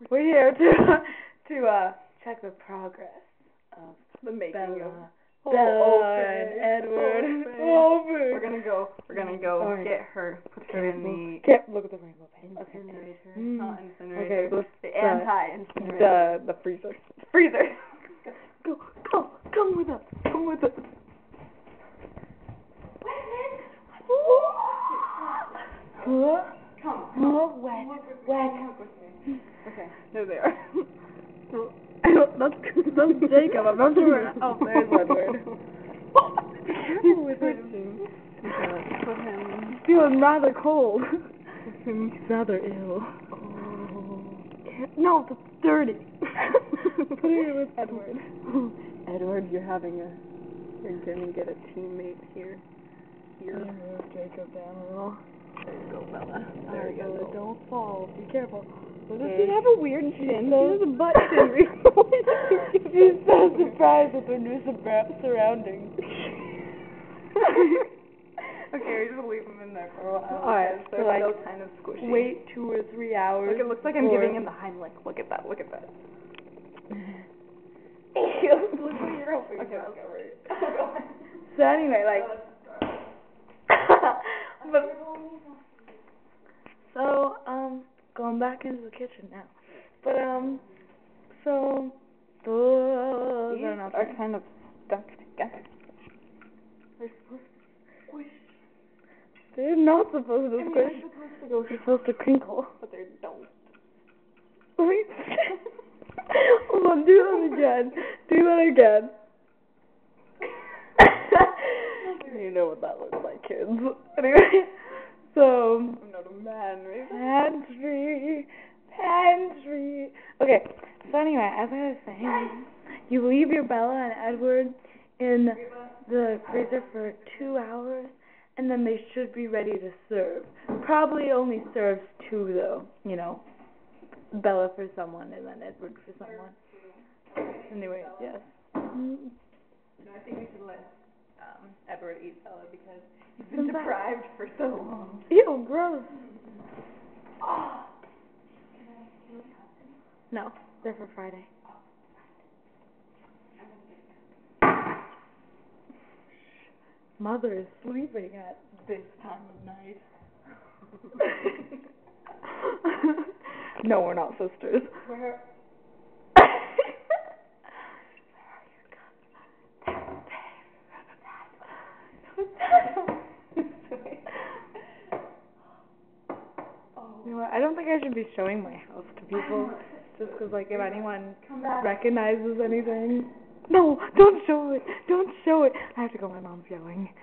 We're here to check the progress of the making Bella, of and Edward. We're gonna go Alright. get her, put her in the Can't look at the rainbow paint. incinerator. Mm. Not incinerator. Okay, the anti-incinerator. the freezer. Freezer. Come with us. Come with us. Huh? Come. Oh, wet. Okay, there they are. That's Jacob. I'm not sure. Oh, there's Edward. Be careful with him. Put him. Feeling rather cold. He's rather ill. Oh. No, that's dirty. Put it with Edward. Edward, you're gonna get a teammate here. Move Jacob down a little. There you go, Bella. There you go. Don't fall. Be careful. Does Okay. he have a weird chin? He has a butt chin. He's so surprised with their new surroundings. Okay, we just leave them in there for a while. Alright, They're so like, still kind of squishy. Wait 2 or 3 hours. Look, it looks like I'm giving him the Heimlich. Look at that. Look at that. Look what you're hoping. Okay, right. So anyway, like, but, so, going back into the kitchen now. But, so, those These are not are kind of stuck together. They're supposed to squish. They're not supposed to squish. They're supposed to crinkle. But they don't. Wait. Hold on, do that again. Do that again. You know what that looks like, kids. Anyway, so I'm not a man, right? Pantry. Okay, so anyway, as I was saying, you leave your Bella and Edward in the freezer for 2 hours, and then they should be ready to serve. Probably only serves 2 though, you know. Bella for someone and then Edward for someone. Anyway, yes. No, I think we should let Edward eat Bella because he's been deprived for so long. Ew, gross. Oh. No, they're for Friday. Mother is sleeping at this time of night. No, we're not sisters. Where? You know what? I don't think I should be showing my house to people, just because, like, if anyone recognizes anything. No, don't show it. Don't show it. I have to go. My mom's yelling.